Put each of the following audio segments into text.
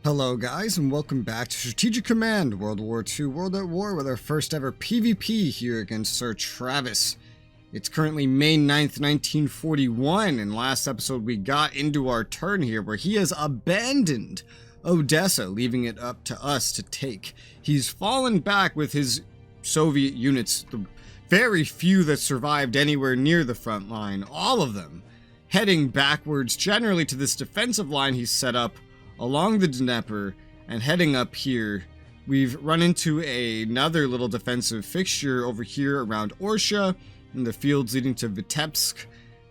Hello guys, and welcome back to Strategic Command World War II World at War with our first ever PvP here against SirTravis. It's currently May 9th, 1941, and last episode we got into our turn here where he has abandoned Odessa, leaving it up to us to take. He's fallen back with his Soviet units, the very few that survived anywhere near the front line, all of them, heading backwards generally to this defensive line he's set up along the Dnieper and heading up here. We've run into another little defensive fixture over here around Orsha in the fields leading to Vitebsk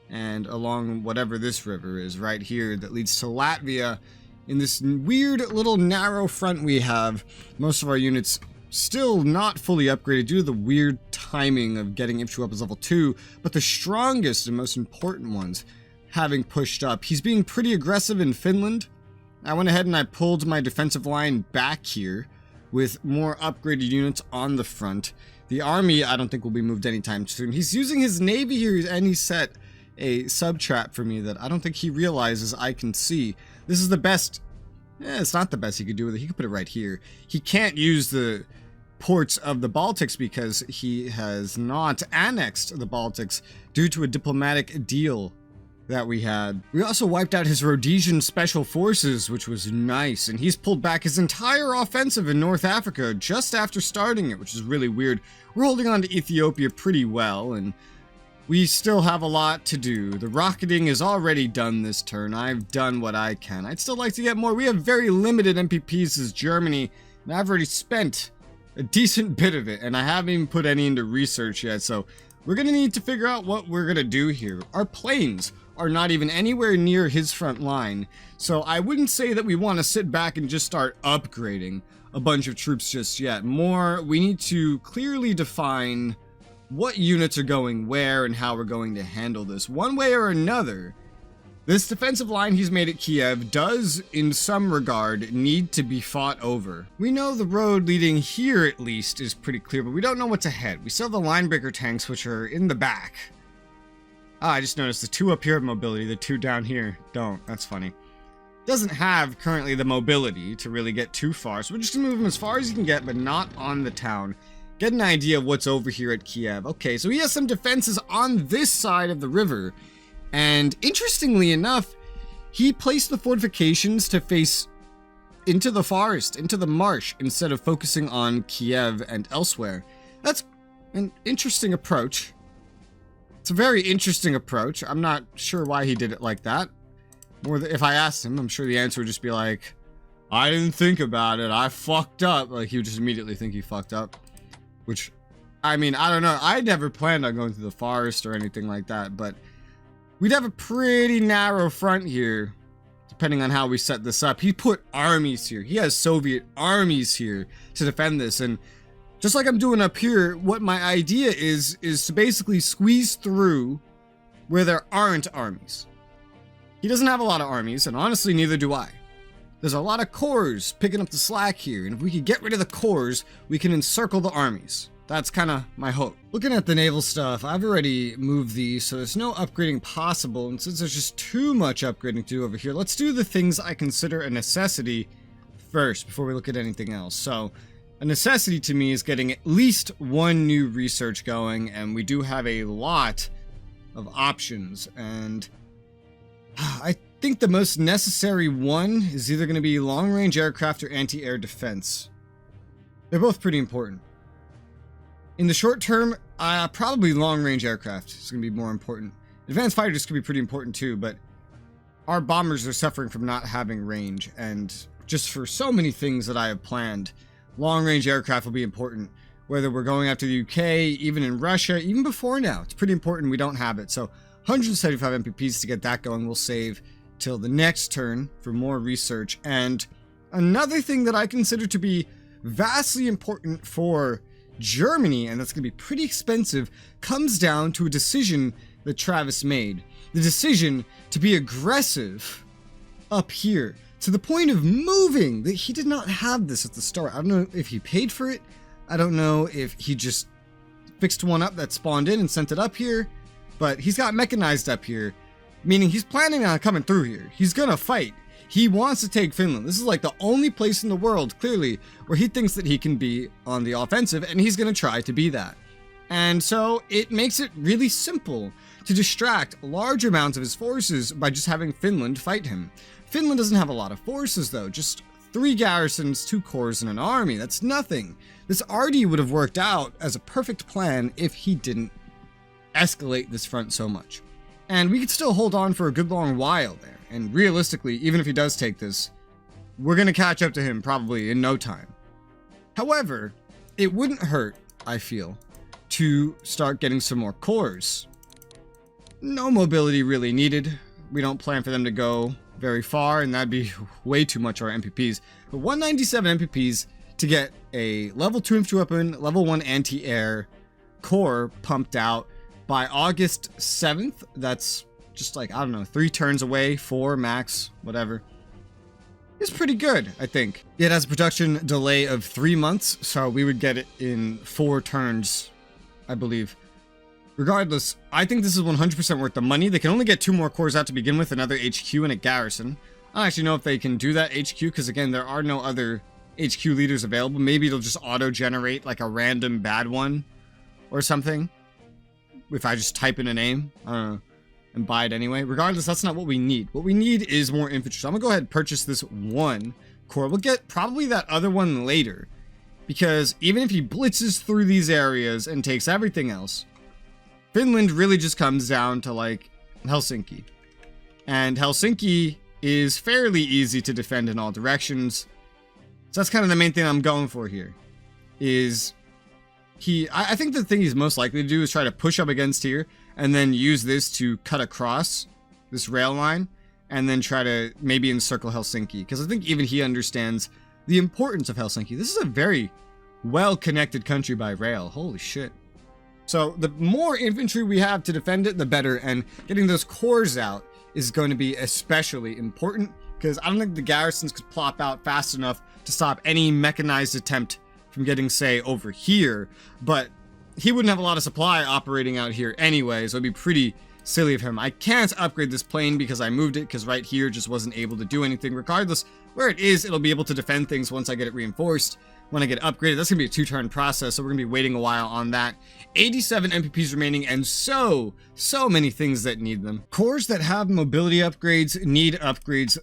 and along whatever this river is right here that leads to Latvia. In this weird little narrow front we have, most of our units still not fully upgraded due to the weird timing of getting infantry weapons level 2, but the strongest and most important ones having pushed up. He's being pretty aggressive in Finland. I went ahead and I pulled my defensive line back here with more upgraded units on the front. The army I don't think will be moved anytime soon. He's using his navy here and he set a sub-trap for me that I don't think he realizes I can see. This is the best, it's not the best he could do with it. He could put it right here. He can't use the ports of the Baltics because he has not annexed the Baltics due to a diplomatic deal that we had. We also wiped out his Rhodesian Special Forces, which was nice, and he's pulled back his entire offensive in North Africa just after starting it, which is really weird. We're holding on to Ethiopia pretty well, and we still have a lot to do. The rocketing is already done this turn. I've done what I can. I'd still like to get more. We have very limited MPPs as Germany, and I've already spent a decent bit of it, and I haven't even put any into research yet, so we're gonna need to figure out what we're gonna do here. Our planes are not even anywhere near his front line, so I wouldn't say that we want to sit back and just start upgrading a bunch of troops just yet. More, we need to clearly define what units are going where and how we're going to handle this. One way or another, this defensive line he's made at Kiev does, in some regard, need to be fought over. We know the road leading here, at least, is pretty clear, but we don't know what's ahead. We still have the linebreaker tanks, which are in the back. I just noticed the two up here have mobility, the two down here don't. That's funny. Doesn't have currently the mobility to really get too far, so we're just gonna move him as far as he can get, but not on the town. Get an idea of what's over here at Kiev. Okay, so he has some defenses on this side of the river, and interestingly enough, he placed the fortifications to face into the forest, into the marsh, instead of focusing on Kiev and elsewhere. That's an interesting approach. It's a very interesting approach. I'm not sure why he did it like that. If I asked him, I'm sure the answer would just be like, I didn't think about it, I fucked up. Like, he would just immediately think he fucked up. Which, I mean, I don't know. I never planned on going through the forest or anything like that, but we'd have a pretty narrow front here, depending on how we set this up. He put armies here. He has Soviet armies here to defend this, and just like I'm doing up here, what my idea is to basically squeeze through where there aren't armies. He doesn't have a lot of armies, and honestly, neither do I. There's a lot of corps picking up the slack here, and if we could get rid of the corps, we can encircle the armies. That's kind of my hope. Looking at the naval stuff, I've already moved these, so there's no upgrading possible, and since there's just too much upgrading to do over here, let's do the things I consider a necessity first before we look at anything else. So, a necessity to me is getting at least one new research going, and we do have a lot of options, and I think the most necessary one is either going to be long-range aircraft or anti-air defense. They're both pretty important. In the short term, probably long-range aircraft is going to be more important. Advanced fighters could be pretty important too, but our bombers are suffering from not having range, and just for so many things that I have planned, long-range aircraft will be important, whether we're going after the UK, even in Russia, even before now. It's pretty important we don't have it. So 175 MPPs to get that going. We'll save till the next turn for more research. And another thing that I consider to be vastly important for Germany, and that's going to be pretty expensive, comes down to a decision that Travis made. The decision to be aggressive up here, to the point of moving. That he did not have this at the start. I don't know if he paid for it. I don't know if he just fixed one up that spawned in and sent it up here. But he's got mechanized up here, meaning he's planning on coming through here. He's gonna fight. He wants to take Finland. This is like the only place in the world, clearly, where he thinks that he can be on the offensive, and he's going to try to be that. And so it makes it really simple to distract large amounts of his forces by just having Finland fight him. Finland doesn't have a lot of forces though, just 3 garrisons, 2 corps, and an army. That's nothing. This already would have worked out as a perfect plan if he didn't escalate this front so much. And we could still hold on for a good long while there. And realistically, even if he does take this, we're going to catch up to him probably in no time. However, it wouldn't hurt, I feel, to start getting some more corps. No mobility really needed. We don't plan for them to go very far, and that'd be way too much for our MPPs. But 197 MPPs to get a level 2 infantry weapon, level 1 anti-air corps pumped out by August 7th. That's just like, I don't know, 3 turns away, 4 max, whatever. It's pretty good, I think. It has a production delay of 3 months, so we would get it in 4 turns, I believe. Regardless, I think this is 100% worth the money. They can only get 2 more corps out to begin with, another HQ and a garrison. I don't actually know if they can do that HQ, because again, there are no other HQ leaders available. Maybe it'll just auto-generate like a random bad one or something. If I just type in a name, I don't know, and buy it anyway. Regardless, that's not what we need. What we need is more infantry. So I'm gonna go ahead and purchase this 1 corps. We'll get probably that other one later, because even if he blitzes through these areas and takes everything else, Finland really just comes down to like Helsinki. And Helsinki is fairly easy to defend in all directions. So that's kind of the main thing I'm going for here. Is I think the thing he's most likely to do is try to push up against here and then use this to cut across this rail line and then try to maybe encircle Helsinki. Because I think even he understands the importance of Helsinki. This is a very well-connected country by rail. Holy shit. So the more infantry we have to defend it, the better, and getting those corps out is going to be especially important, because I don't think the garrisons could plop out fast enough to stop any mechanized attempt from getting, say, over here, but he wouldn't have a lot of supply operating out here anyway, so it'd be pretty silly of him. I can't upgrade this plane because I moved it, because right here just wasn't able to do anything. Regardless, where it is, it'll be able to defend things once I get it reinforced. When I get upgraded, that's gonna be a 2-turn process, so we're gonna be waiting a while on that. 87 MPPs remaining, and so many things that need them. Corps that have mobility upgrades need upgrades,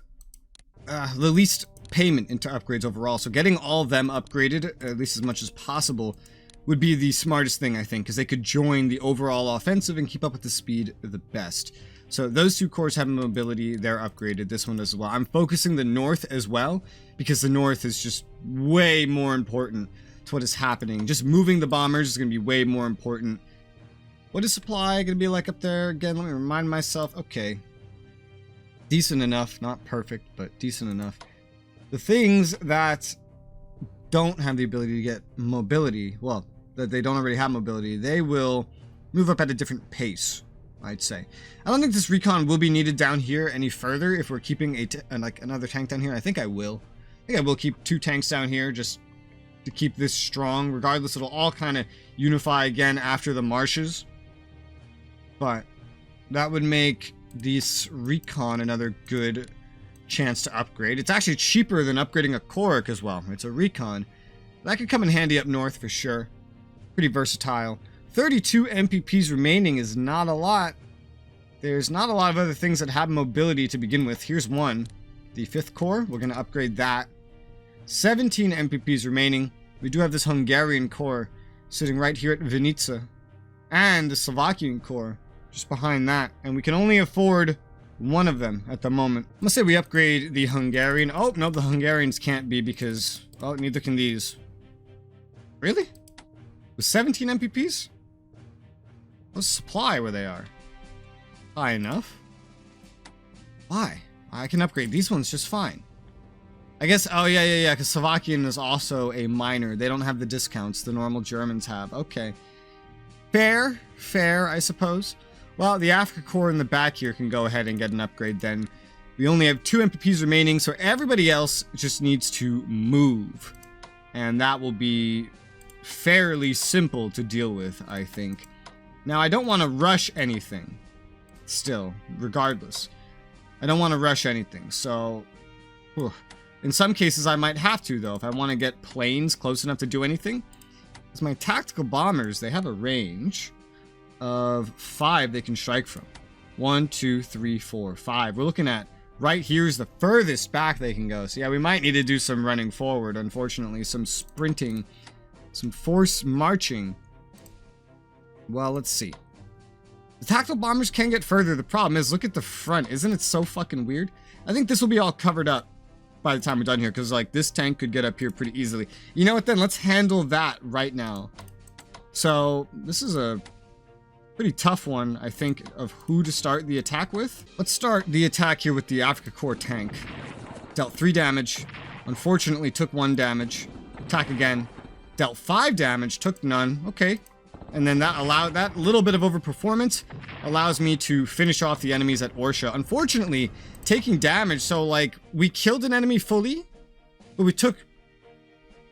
the least payment into upgrades overall, so getting all of them upgraded, at least as much as possible, would be the smartest thing, I think, because they could join the overall offensive and keep up with the speed the best. So those 2 corps have mobility, they're upgraded, this one as well. I'm focusing the north as well, because the north is just way more important to what is happening. Just moving the bombers is going to be way more important. What is supply going to be like up there? Again, let me remind myself. Okay. Decent enough. Not perfect, but decent enough. The things that don't have the ability to get mobility, well, that they don't already have mobility, they will move up at a different pace, I'd say. I don't think this recon will be needed down here any further if we're keeping like another tank down here. I think I will. I think I will keep 2 tanks down here just to keep this strong. Regardless, it'll all kind of unify again after the marshes. But that would make this recon another good chance to upgrade. It's actually cheaper than upgrading a corps as well. It's a recon. That could come in handy up north for sure. Pretty versatile. 32 MPPs remaining is not a lot. There's not a lot of other things that have mobility to begin with. Here's one. The 5th Corps. We're going to upgrade that. 17 MPPs remaining. We do have this Hungarian Corps sitting right here at Vinica. And the Slovakian Corps just behind that. And we can only afford one of them at the moment. I'm going to say we upgrade the Hungarian. Oh, no, the Hungarians can't be because... oh, neither can these. Really? With 17 MPPs? What's supply where they are? High enough. Why? I can upgrade these ones just fine. I guess, oh yeah, because Slovakian is also a minor. They don't have the discounts the normal Germans have. Okay. Fair, I suppose. Well, the Africa Corps in the back here can go ahead and get an upgrade then. We only have 2 MPPs remaining, so everybody else just needs to move. And that will be fairly simple to deal with, I think. Now, I don't want to rush anything. Still, regardless. I don't want to rush anything, so Whew. In some cases, I might have to, though, if I want to get planes close enough to do anything. Because my tactical bombers, they have a range of 5 they can strike from. 1, 2, 3, 4, 5. We're looking at right here's the furthest back they can go. So yeah, we might need to do some running forward, unfortunately. Some sprinting, some force marching. Well, let's see. The tactical bombers can get further. The problem is, look at the front. Isn't it so fucking weird? I think this will be all covered up by the time we're done here, because like this tank could get up here pretty easily. You know what then? Let's handle that right now. So this is a pretty tough one, I think, of who to start the attack with. Let's start the attack here with the Africa Corps tank. Dealt 3 damage. Unfortunately, took 1 damage. Attack again. Dealt 5 damage. Took none. Okay. And then that little bit of overperformance allows me to finish off the enemies at Orsha. Unfortunately, taking damage, so like we killed an enemy fully, but we took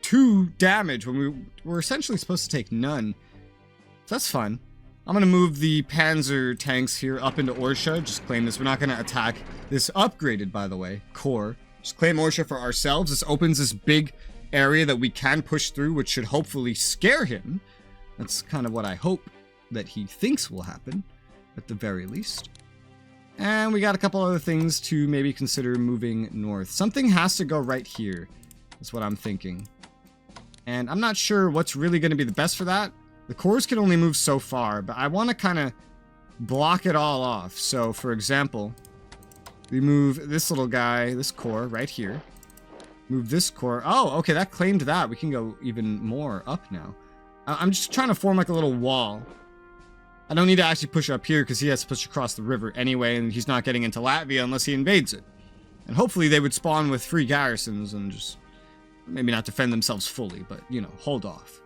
2 damage when we were essentially supposed to take none. So that's fun. I'm gonna move the Panzer tanks here up into Orsha. Just claim this. We're not gonna attack this upgraded, by the way, core. Just claim Orsha for ourselves. This opens this big area that we can push through, which should hopefully scare him. That's kind of what I hope that he thinks will happen, at the very least. And we got a couple other things to maybe consider moving north. Something has to go right here, is what I'm thinking. And I'm not sure what's really going to be the best for that. The cores can only move so far, but I want to kind of block it all off. So, for example, we move this little guy, this core, right here. Move this core. Oh, okay, that claimed that. We can go even more up now. I'm just trying to form like a little wall. I don't need to actually push up here because he has to push across the river anyway, and he's not getting into Latvia unless he invades it. And hopefully they would spawn with 3 garrisons and just maybe not defend themselves fully, but, you know, hold off.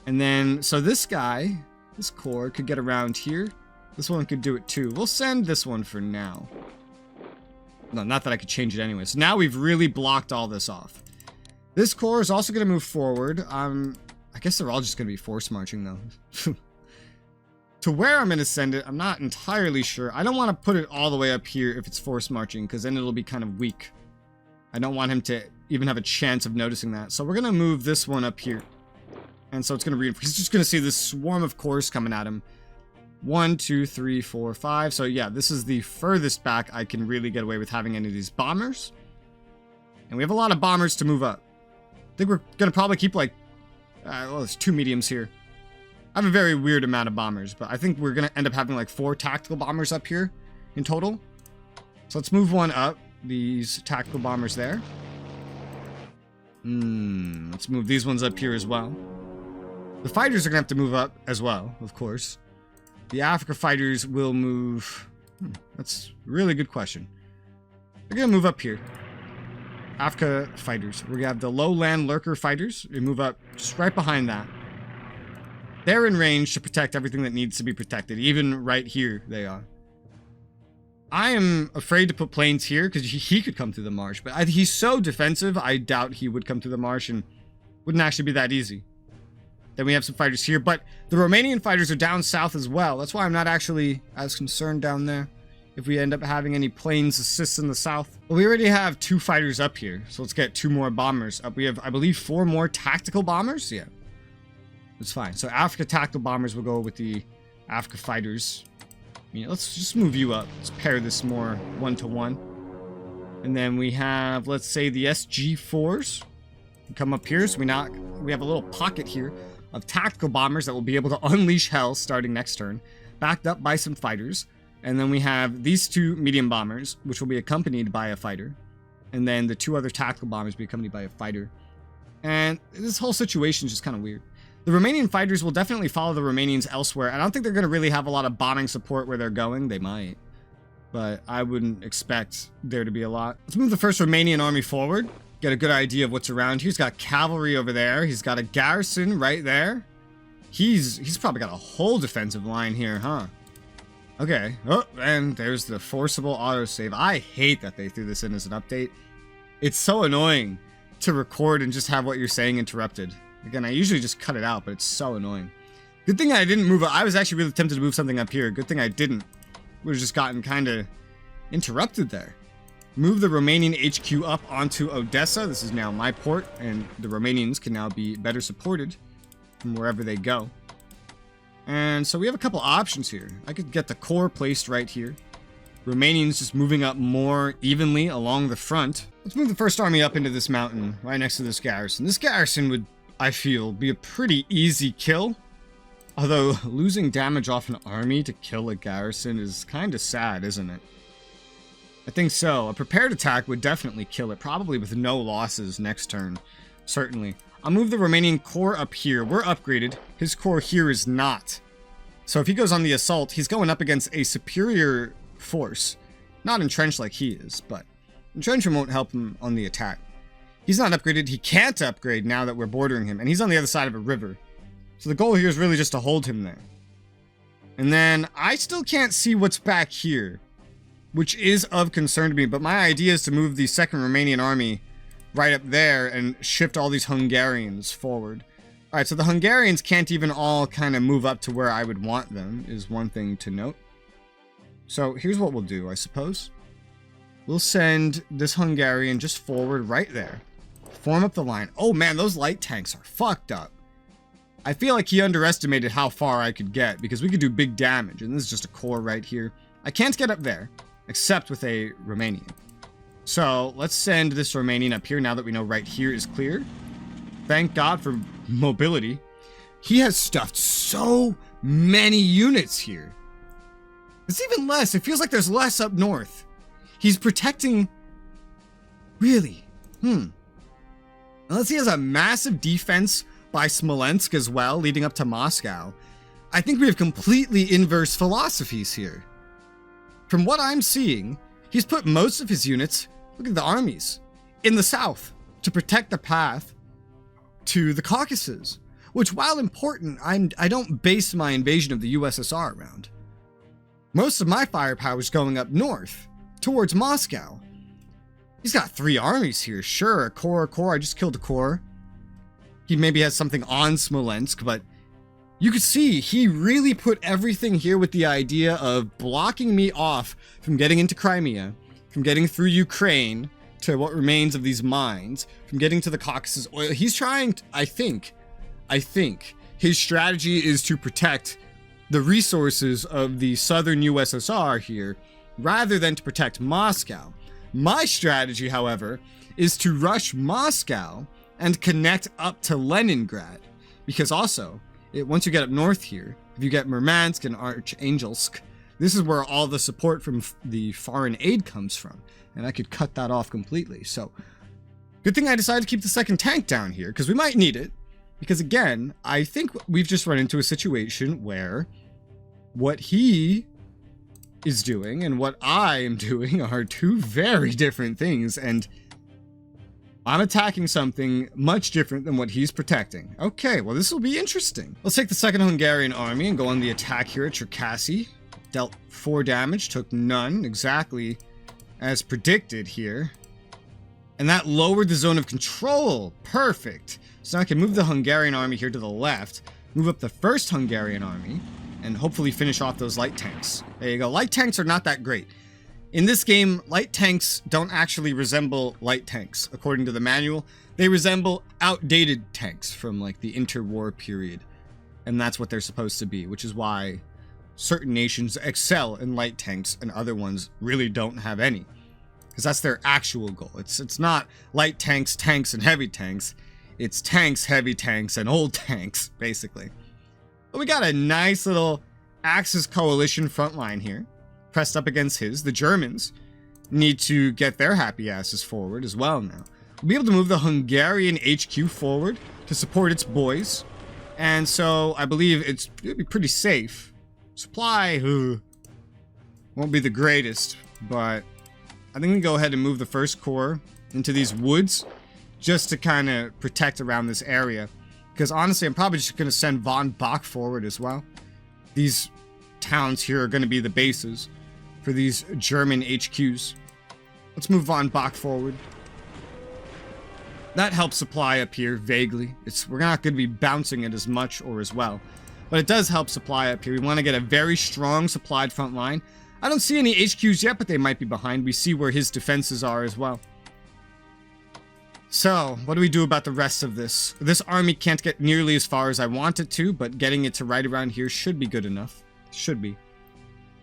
And then, so this guy, this core, could get around here. This one could do it too. We'll send this one for now. No, not that I could change it anyway. So now we've really blocked all this off. This core is also going to move forward. I guess they're all just going to be force marching, though. To where I'm going to send it, I'm not entirely sure. I don't want to put it all the way up here if it's force marching, because then it'll be kind of weak. I don't want him to even have a chance of noticing that. So we're going to move this one up here. And so it's going to reinforce. He's just going to see this swarm of cores coming at him. 1, 2, 3, 4, 5. So yeah, this is the furthest back I can really get away with having any of these bombers. And we have a lot of bombers to move up. I think we're going to probably keep like... well, there's 2 mediums here. I have a very weird amount of bombers, but I think we're going to end up having like 4 tactical bombers up here in total. So let's move one up. These tactical bombers there. Let's move these ones up here as well. The fighters are going to have to move up as well, of course. The Africa fighters will move... that's a really good question. They're going to move up here. Africa fighters. We're going to have the lowland lurker fighters. We move up just right behind that. They're in range to protect everything that needs to be protected. Even right here, they are. I am afraid to put planes here because he could come through the marsh. But he's so defensive, I doubt he would come through the marsh and wouldn't actually be that easy. Then we have some fighters here. But the Romanian fighters are down south as well. That's why I'm not actually as concerned down there. If we end up having any planes assists in the south. Well, we already have 2 fighters up here. So let's get 2 more bombers up. We have, I believe, 4 more tactical bombers. Yeah. That's fine. So Africa tactical bombers will go with the Africa fighters. Let's just move you up. Let's pair this more 1-to-1. And then we have, let's say, the SG4s. Come up here. So we have a little pocket here of tactical bombers that will be able to unleash hell starting next turn. Backed up by some fighters. And then we have these 2 medium bombers, which will be accompanied by a fighter. And then the 2 other tactical bombers will be accompanied by a fighter. And this whole situation is just kind of weird. The Romanian fighters will definitely follow the Romanians elsewhere. I don't think they're going to really have a lot of bombing support where they're going. They might. But I wouldn't expect there to be a lot. Let's move the first Romanian army forward. Get a good idea of what's around here. He's got cavalry over there. He's got a garrison right there. He's probably got a whole defensive line here, huh? Okay. Oh, and there's the forcible autosave. I hate that they threw this in as an update. It's so annoying to record and just have what you're saying interrupted. Again, I usually just cut it out, but it's so annoying. Good thing I didn't move. I was actually really tempted to move something up here. Good thing I didn't. Would have just gotten kind of interrupted there. move the Romanian HQ up onto Odessa. This is now my port, and the Romanians can now be better supported from wherever they go. And so we have a couple options here. I could get the core placed right here. Romanians just moving up more evenly along the front. Let's move the first army up into this mountain right next to this garrison. This garrison would, I feel, be a pretty easy kill. Although losing damage off an army to kill a garrison is kind of sad, isn't it? I think so. A prepared attack would definitely kill it, probably with no losses next turn. Certainly. I'll move the Romanian core up here. We're upgraded. His core here is not. So if he goes on the assault, he's going up against a superior force. Not entrenched like he is, but entrenchment won't help him on the attack. He's not upgraded. He can't upgrade now that we're bordering him, and he's on the other side of a river. So the goal here is really just to hold him there. And then I still can't see what's back here, which is of concern to me, but my idea is to move the second Romanian army right up there and shift all these Hungarians forward. Alright, so the Hungarians can't even all kind of move up to where I would want them, is one thing to note. So here's what we'll do, I suppose. We'll send this Hungarian just forward right there. Form up the line. Oh man, those light tanks are fucked up. I feel like he underestimated how far I could get, because we could do big damage, and this is just a core right here. I can't get up there, except with a Romanian. So let's send this Romanian up here now that we know right here is clear. Thank God for mobility. He has stuffed so many units here. It's even less. It feels like there's less up north. He's protecting... Really? Unless he has a massive defense by Smolensk as well, leading up to Moscow. I think we have completely inverse philosophies here. From what I'm seeing, he's put most of his units, look at the armies, in the south to protect the path to the Caucasus, which, while important, I don't base my invasion of the USSR around. Most of my firepower is going up north, towards Moscow. He's got 3 armies here, sure, a core, I just killed a core. He maybe has something on Smolensk, but you could see he really put everything here with the idea of blocking me off from getting into Crimea, from getting through Ukraine to what remains of these mines, from getting to the Caucasus oil. He's trying to, I think his strategy is to protect the resources of the southern USSR here, rather than to protect Moscow. My strategy, however, is to rush Moscow and connect up to Leningrad, because also, once you get up north here, if you get Murmansk and Archangelsk, this is where all the support from the foreign aid comes from, and I could cut that off completely. So, good thing I decided to keep the second tank down here, because we might need it, because again, I think we've just run into a situation where what he is doing and what I am doing are two very different things, and I'm attacking something much different than what he's protecting. Okay, well this will be interesting. Let's take the second Hungarian army and go on the attack here at Cherkasy. Dealt 4 damage, took none, exactly as predicted here. And that lowered the zone of control. Perfect. So now I can move the Hungarian army here to the left, move up the first Hungarian army, and hopefully finish off those light tanks. There you go. Light tanks are not that great. In this game, light tanks don't actually resemble light tanks, according to the manual. They resemble outdated tanks from like the interwar period. And that's what they're supposed to be, which is why certain nations excel in light tanks and other ones really don't have any. Because that's their actual goal. It's not light tanks, tanks, and heavy tanks. It's tanks, heavy tanks, and old tanks, basically. But we got a nice little Axis coalition front line here, pressed up against his. The Germans need to get their happy asses forward as well now. We'll be able to move the Hungarian HQ forward to support its boys. And so I believe it'll be pretty safe. Supply won't be the greatest, but I think we can go ahead and move the first corps into these woods just to kind of protect around this area. Because honestly, I'm probably just going to send von Bock forward as well. These towns here are going to be the bases for these German HQs. Let's move von Bock forward. That helps supply up here vaguely. We're not going to be bouncing it as much or as well, but it does help supply up here. We want to get a very strong supplied front line. I don't see any HQs yet, but they might be behind. We see where his defenses are as well. So, what do we do about the rest of this? This army can't get nearly as far as I want it to, but getting it to right around here should be good enough. Should be.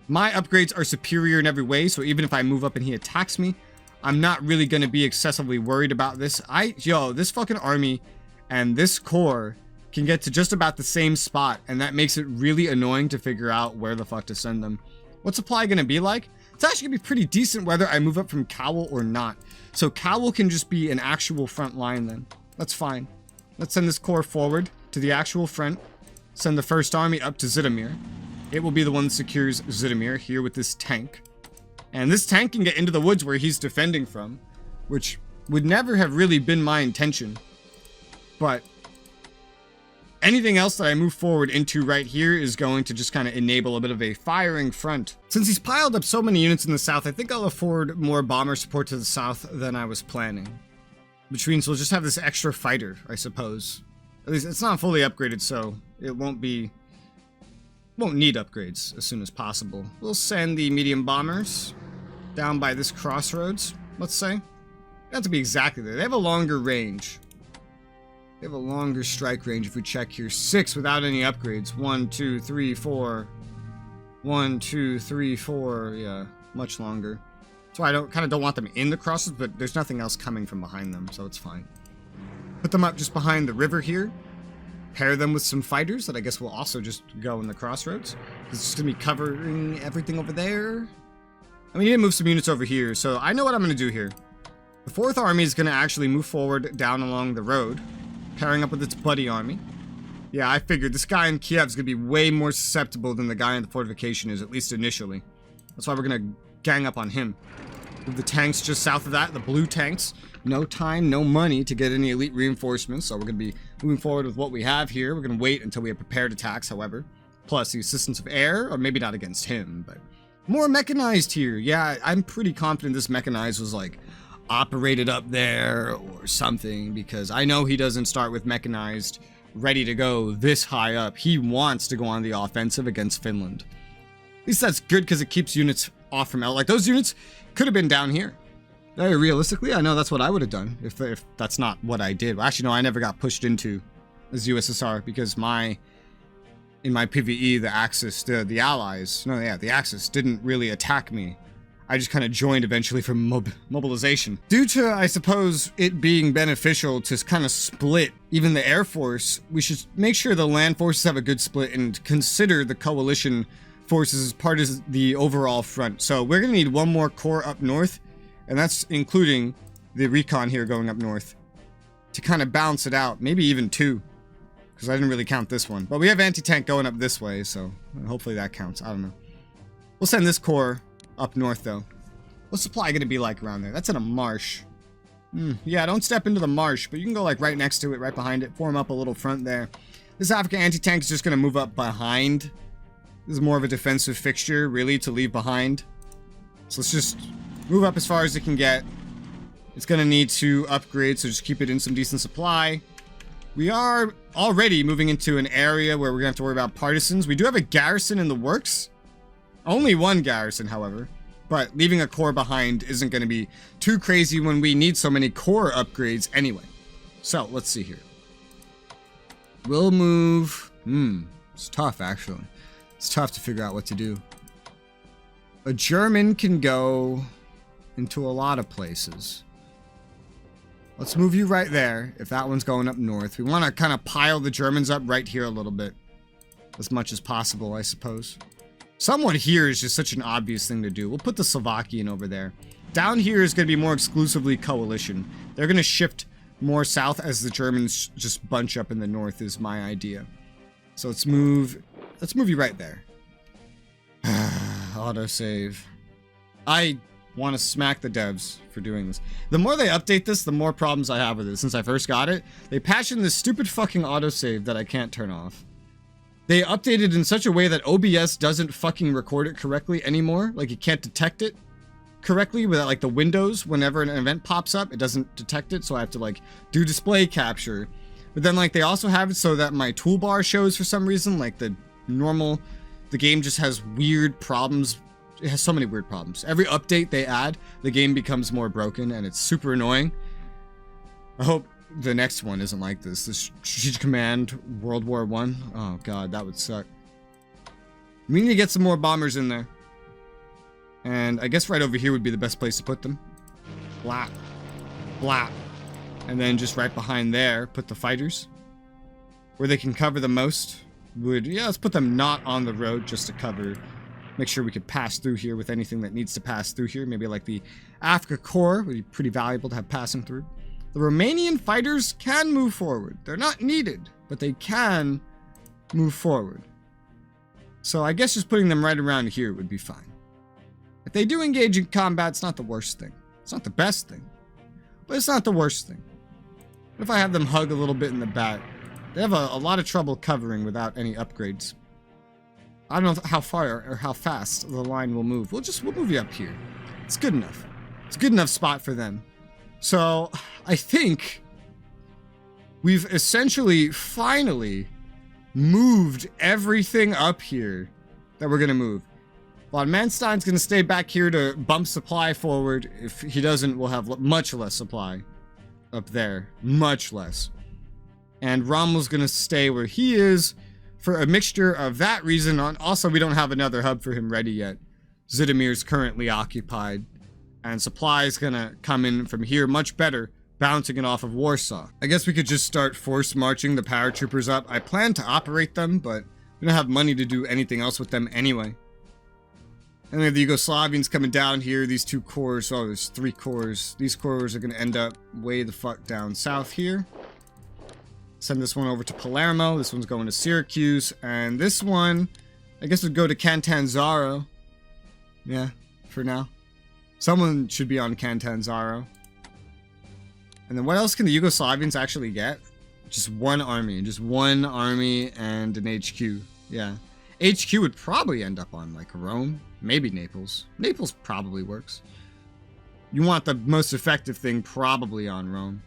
My upgrades are superior in every way, so even if I move up and he attacks me, I'm not really going to be excessively worried about this. This fucking army and this core can get to just about the same spot, and that makes it really annoying to figure out where the fuck to send them. What's supply going to be like? It's actually going to be pretty decent whether I move up from Cowl or not. So Cowl can just be an actual front line then. That's fine. Let's send this core forward to the actual front. Send the first army up to Zhytomyr. It will be the one that secures Zhytomyr here with this tank. And this tank can get into the woods where he's defending from, which would never have really been my intention. But anything else that I move forward into right here is going to just kind of enable a bit of a firing front. Since he's piled up so many units in the south, I think I'll afford more bomber support to the south than I was planning. Which means we'll just have this extra fighter, I suppose. At least it's not fully upgraded, so it won't need upgrades as soon as possible. We'll send the medium bombers down by this crossroads, let's say. They have to be exactly there. They have a longer range. They have a longer strike range if we check here. 6 without any upgrades. 1, 2, 3, 4. 1, 2, 3, 4. Yeah, much longer. So I kind of don't want them in the crosses, but there's nothing else coming from behind them, so it's fine. Put them up just behind the river here. Pair them with some fighters that I guess will also just go in the crossroads. It's just going to be covering everything over there. I mean, you need to move some units over here, so I know what I'm going to do here. The 4th Army is going to actually move forward down along the road, pairing up with its buddy army. Yeah, I figured this guy in Kiev is going to be way more susceptible than the guy in the fortification is, at least initially. That's why we're going to gang up on him. With the tanks just south of that, the blue tanks. No time, no money to get any elite reinforcements, so we're going to be moving forward with what we have here. We're going to wait until we have prepared attacks, however. Plus the assistance of air, or maybe not against him, but more mechanized here. Yeah, I'm pretty confident this mechanized was like operated up there or something, because I know he doesn't start with mechanized ready to go this high up. He wants to go on the offensive against Finland. At least that's good because it keeps units off from L. Like those units could have been down here. Very realistically, I know that's what I would have done if that's not what I did. Well, actually, no, I never got pushed into as USSR because in my PvE, the Axis, the Allies, the Axis didn't really attack me. I just kind of joined eventually for mobilization. Due to, I suppose, it being beneficial to kind of split even the Air Force, we should make sure the land forces have a good split and consider the coalition forces as part of the overall front. So we're going to need one more corps up north, and that's including the recon here going up north to kind of balance it out. Maybe even 2, because I didn't really count this one. But we have anti-tank going up this way, so hopefully that counts. I don't know. We'll send this corps up north, though. What's supply going to be like around there? That's in a marsh. Yeah, don't step into the marsh, but you can go like right next to it, right behind it. Form up a little front there. This African anti-tank is just going to move up behind. This is more of a defensive fixture, really, to leave behind. So let's just move up as far as it can get. It's going to need to upgrade, so just keep it in some decent supply. We are already moving into an area where we're going to have to worry about partisans. We do have a garrison in the works. Only 1 garrison, however. But leaving a corps behind isn't going to be too crazy when we need so many corps upgrades anyway. So, let's see here. We'll move... it's tough, actually. It's tough to figure out what to do. A German can go into a lot of places. Let's move you right there, if that one's going up north. We want to kind of pile the Germans up right here a little bit. As much as possible, I suppose. Someone here is just such an obvious thing to do. We'll put the Slovakian over there. Down here is going to be more exclusively coalition. They're going to shift more south as the Germans just bunch up in the north is my idea. So let's move you right there. Autosave. I want to smack the devs for doing this. The more they update this, the more problems I have with it. Since I first got it, they patched in this stupid fucking autosave that I can't turn off. They updated in such a way that OBS doesn't fucking record it correctly anymore. Like, you can't detect it correctly without, like, the windows. Whenever an event pops up, it doesn't detect it, so I have to, like, do display capture. But then, like, they also have it so that my toolbar shows for some reason, like, the game just has weird problems It has so many weird problems. Every update they add, the game becomes more broken, and it's super annoying. I hope the next one isn't like this. This Strategic Command World War I. Oh god, that would suck. We need to get some more bombers in there. And I guess right over here would be the best place to put them. Blah. Blah. And then just right behind there, put the fighters. Where they can cover the most would... Yeah, let's put them not on the road just to cover... Make sure we could pass through here with anything that needs to pass through here. Maybe like the Africa Corps would be pretty valuable to have passing through. The Romanian fighters can move forward. They're not needed, but they can move forward. So I guess just putting them right around here would be fine. If they do engage in combat, it's not the worst thing. It's not the best thing, but it's not the worst thing. What if I have them hug a little bit in the back? They have a lot of trouble covering without any upgrades. I don't know how far or how fast the line will move. We'll move you up here. It's good enough. It's a good enough spot for them. So I think we've essentially finally moved everything up here that we're gonna move. Von Manstein's gonna stay back here to bump supply forward. If he doesn't, we'll have much less supply up there. Much less. And Rommel's gonna stay where he is for a mixture of that reason. Also, we don't have another hub for him ready yet. Zhytomir's currently occupied. And supply is gonna come in from here much better, bouncing it off of Warsaw. I guess we could just start force marching the paratroopers up. I plan to operate them, but we don't have money to do anything else with them anyway. And then the Yugoslavians coming down here, these two corps. Oh, there's 3 corps. These corps are gonna end up way the fuck down south here. Send this one over to Palermo. This one's going to Syracuse. And this one, I guess, would go to Catanzaro. Yeah, for now. Someone should be on Catanzaro. And then what else can the Yugoslavians actually get? Just one army. Just one army and an HQ. Yeah. HQ would probably end up on, like, Rome. Maybe Naples. Naples probably works. You want the most effective thing probably on Rome.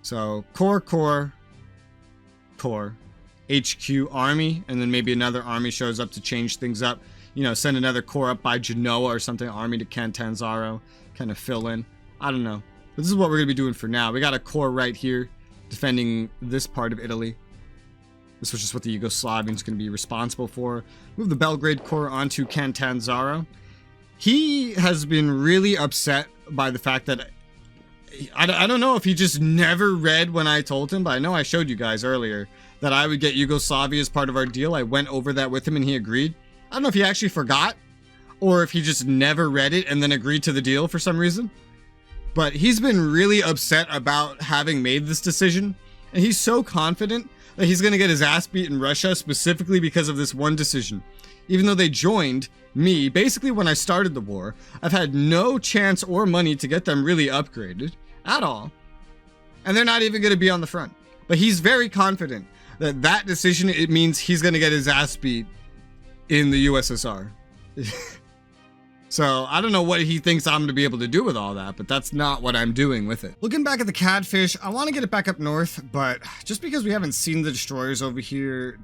So, Corps. HQ army, and then maybe another army shows up to change things up. You know, send another corps up by Genoa or something, army to Catanzaro, kind of fill in. I don't know. But this is what we're going to be doing for now. We got a corps right here defending this part of Italy. This was just what the Yugoslavians going to be responsible for. Move the Belgrade Corps onto Catanzaro. He has been really upset by the fact that I don't know if he just never read when I told him, but I know I showed you guys earlier that I would get Yugoslavia as part of our deal. I went over that with him and he agreed. I don't know if he actually forgot or if he just never read it and then agreed to the deal for some reason. But he's been really upset about having made this decision. And he's so confident that he's going to get his ass beat in Russia specifically because of this one decision. Even though they joined me, basically when I started the war, I've had no chance or money to get them really upgraded at all. And they're not even going to be on the front. But he's very confident that that decision, it means he's going to get his ass beat in the USSR. So I don't know what he thinks I'm going to be able to do with all that, but that's not what I'm doing with it. Looking back at the Catfish, I want to get it back up north, but just because we haven't seen the destroyers over here,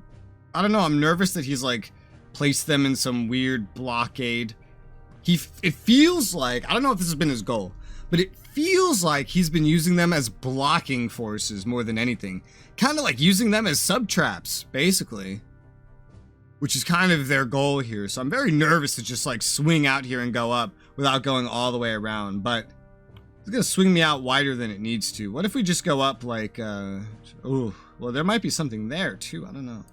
I don't know, I'm nervous that he's like placed them in some weird blockade. It feels like, I don't know if this has been his goal, but it feels like he's been using them as blocking forces more than anything. Kind of like using them as sub-traps, basically. Which is kind of their goal here. So I'm very nervous to just like swing out here and go up without going all the way around. But it's going to swing me out wider than it needs to. What if we just go up like, oh, well, there might be something there too. I don't know.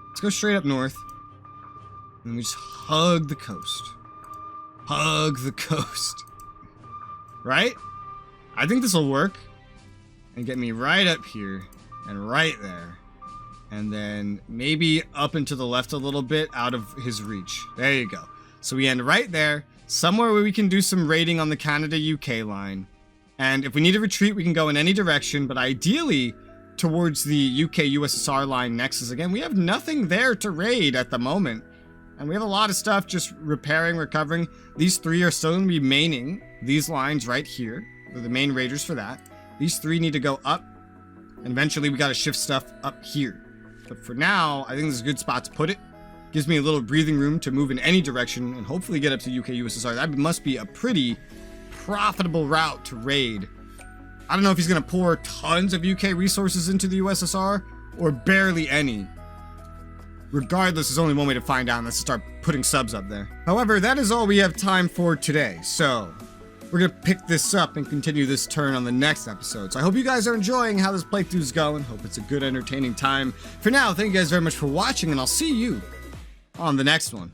Let's go straight up north. And we just hug the coast. Hug the coast. Right? I think this will work. And get me right up here. And right there. And then maybe up and to the left a little bit out of his reach. There you go. So we end right there. Somewhere where we can do some raiding on the Canada-UK line. And if we need to retreat, we can go in any direction. But ideally, towards the UK-USSR line next is, again, we have nothing there to raid at the moment. And we have a lot of stuff just repairing, recovering. These 3 are still going to be maining these lines right here. They're the main raiders for that. These 3 need to go up. And eventually we got to shift stuff up here. But for now, I think this is a good spot to put it. Gives me a little breathing room to move in any direction and hopefully get up to UK USSR. That must be a pretty profitable route to raid. I don't know if he's going to pour tons of UK resources into the USSR or barely any. Regardless, there's only one way to find out, and that's to start putting subs up there. However, that is all we have time for today, so we're going to pick this up and continue this turn on the next episode. So I hope you guys are enjoying how this playthrough's going. Hope it's a good, entertaining time. For now, thank you guys very much for watching, and I'll see you on the next one.